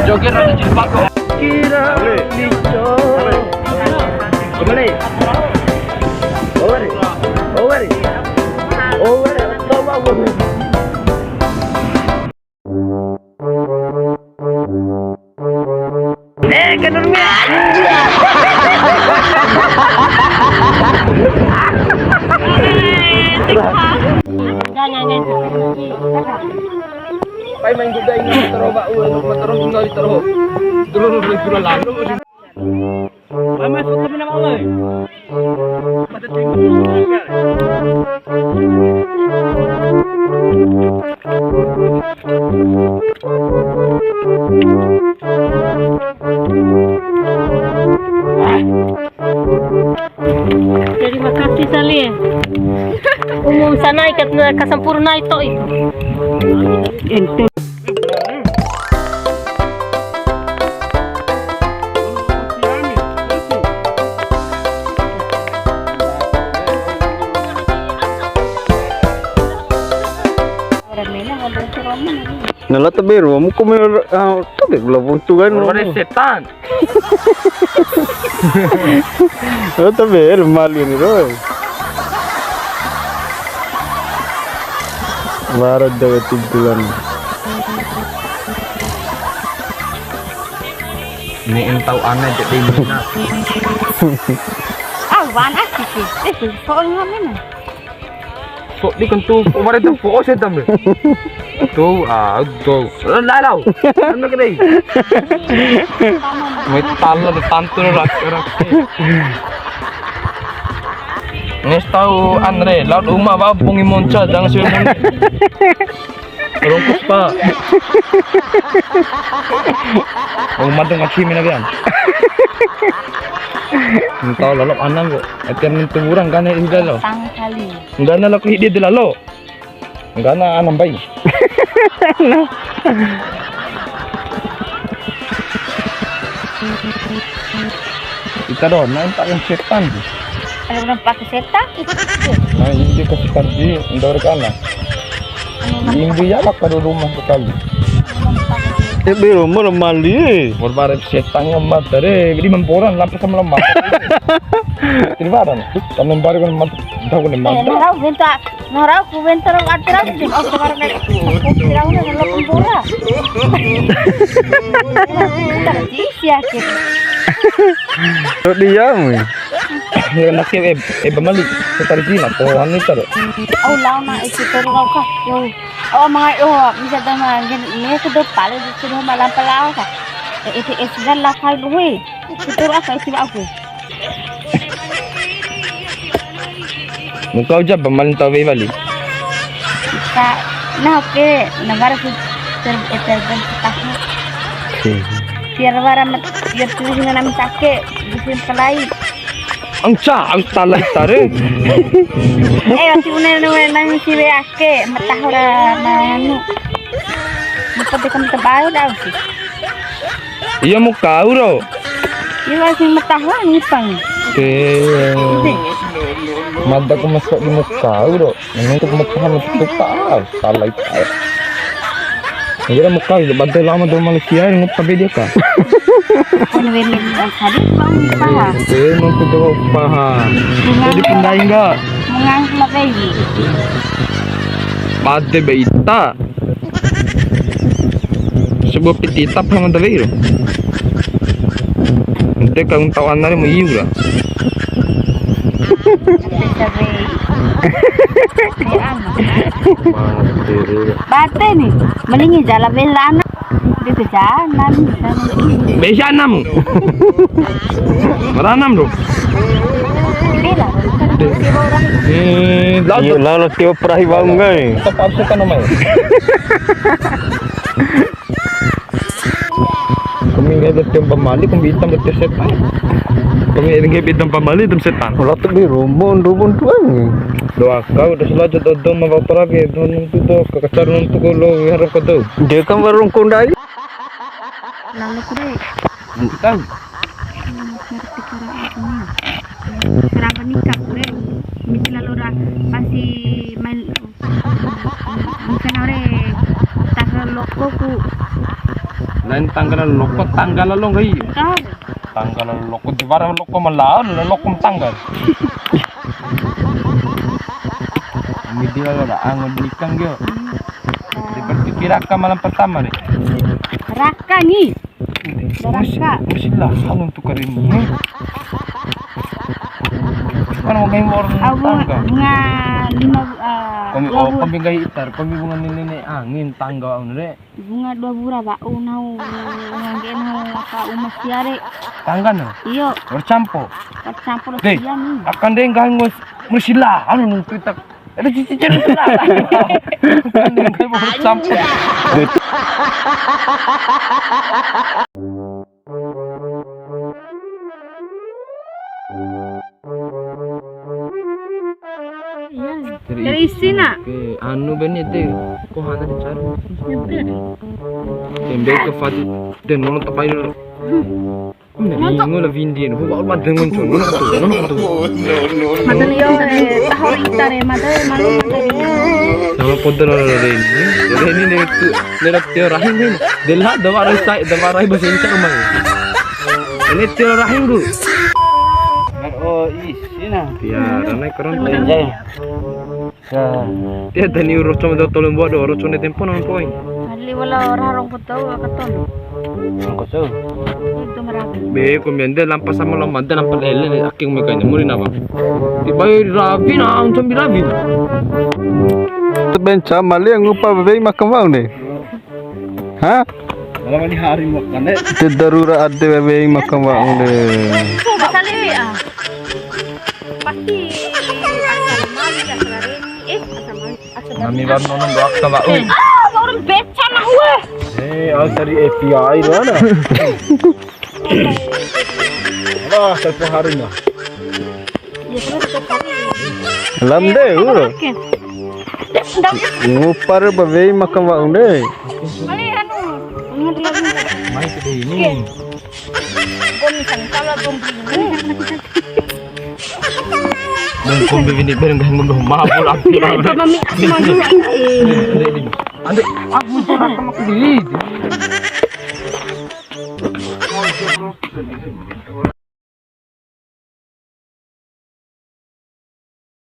Joget rada jilbab kok. Kira lico. Gimana? Over. Coba gue. Kenurnya. Pai main juga ini teroba motor tinggal di terus. Dulu lalu. Pai masuk ke mana mau? Pada Terima kasih Sali. Umum sana ikat kasampurna itu. Ente. Nala tabiru, mo kumir tabig labong tugan mo. Orang setan. Oh tabir mali ni roy. Marad daw tigdulan. Ni entau aneh jadi mina. Wana sih. Soal ngamen. So di kan tu kemarin tu fokus setan be. Tuh, lalau. Ano ka dai? May talo na tanto na rak. Nes tahu Andre, laut uma ba pungi monca jangan sih mon. Rongkos pa. Oh, madong achi minabian. Entah lalok anang ko. Atian nito murang gana inda lo. Tangkali. Enggak na lako hidi de lalo. Enggak na anam bay. Kita doon, nainta yung setan. Ano nang pakiseta? Nah, hindi kasi kardi, hindi ka na. Hindi yalak ka doon rumah sekali. Tabiru mo mali. Berbara setan yang matare, jadi memporan lampas sama lemah. Tiribaran, tanam baru kan mat, tahu kan mat. Narau ku bentar atras sih. Oh, sekarang kayak pirang na nala pembora. Tarji siakit. Dia mo. Yang nak bamali, setar Cina, pohon itu ada. Oh, lama itu terus kah? Yo, oh mga bisa dama ini sudah paling sudah malam pelau kah? Itu sudah lakai luwe. Itu apa sih aku? Muka aja bamali tahu bali. Nah, oke, negara sih terbentuk tahu. Biar waram, biar tulis dengan nama sakit, bikin pelai. Ang talay tare. Waktu unen nang si beake, matahura na ano. Mupati kami tabayo daw sih. Iya muka uro. Iya sih matahura ngipang. Mada ko masuk di muka uro. Nang ko matahan itu pa, talay tare. Ngira muka itu badai lama do Malaysia ngupa dia ka. Ano rin tadi bang paha. Mau ke paha. Jadi pindahin enggak? Mengangkat lagi. Pate beita. Sebuah pititap sama tadi. Ente kang tawan na mo iura. Bate nih, mending jalan belana. Dito jalan. Besa enam. Beranam dong. Lalu tiap perahi banggai. Tetap suka namanya. Kami nggak ada pamali, kami hitam betul setan. Kami nggak hitam pamali, hitam setan. Kalau tabiru rumun tuang. Doa kau udah selajah dodo mau pergi don itu tuh kekacaran untuk lo harap kau tahu. Dia kan warung kondai. Lalu kude. Tahu. Ngerti cara apa nih? Lain tanggal loko tanggal lo ngai. Kar. Tanggal loko di barang loko malaon loko tanggal. Ini dia ada angon nikang yo. Di berkira malam pertama nih. Raka nih. Raka. Mesti lah angon tukarin ini. Kan mau main orang tangga. Nga lima Kami gay itar, kami bunga nilai angin tangga onre. bunga 2 bura ba unau ngangen ka umas yare. Tangga no. Iyo, Bercampur. campur Deh, siyan. akan deh nggak mesti lah anu nung kita. Ada cici cerita lah. Akan deh nggak mau bercampur. Dari sini. Oke, anu benih deh. Kok hana dicari? Tembe ke Fati dan nono tapai dulu. Ini lah vindin. Kok baru pada muncul. Nono tuh. Madal yo tahu itare madal malu madal. Nama podra ini. Ini nih teo rahim ini. Delha dawarai bahasa Indonesia rumah. Ini teo rahim bu. Oh, isina. Ya, ranai keren. Ya. Dia tani rocho do tolong buat do rocho ne tempo non poin. Ali wala orang ko tahu akaton. Angko so. Itu merabi. Be ko mende lampa sama lampa dan lampa lele aking mo kanya muri na ba. Di bay rabi na ang chambi rabi. Benca mali ang upa babe makamau ne. Ha? Malam ni hari mo kan Te darura adde babe makamau ne. Basali ah. Pasti asal mali asal reni asal mali asal. Nami bar nonon do akta ba. Baru beca na gue. Dari API do na. Wah, satu hari na. Ya terus sekali. Alam de uro. Ngupar babe makamau ne. Mali anu. Ingat lagi. Mai ke ini. Gon kan kalau bumbu. Dan kombi ini bareng dah ngomong mabul api. Mami Ande, aku sudah sama ke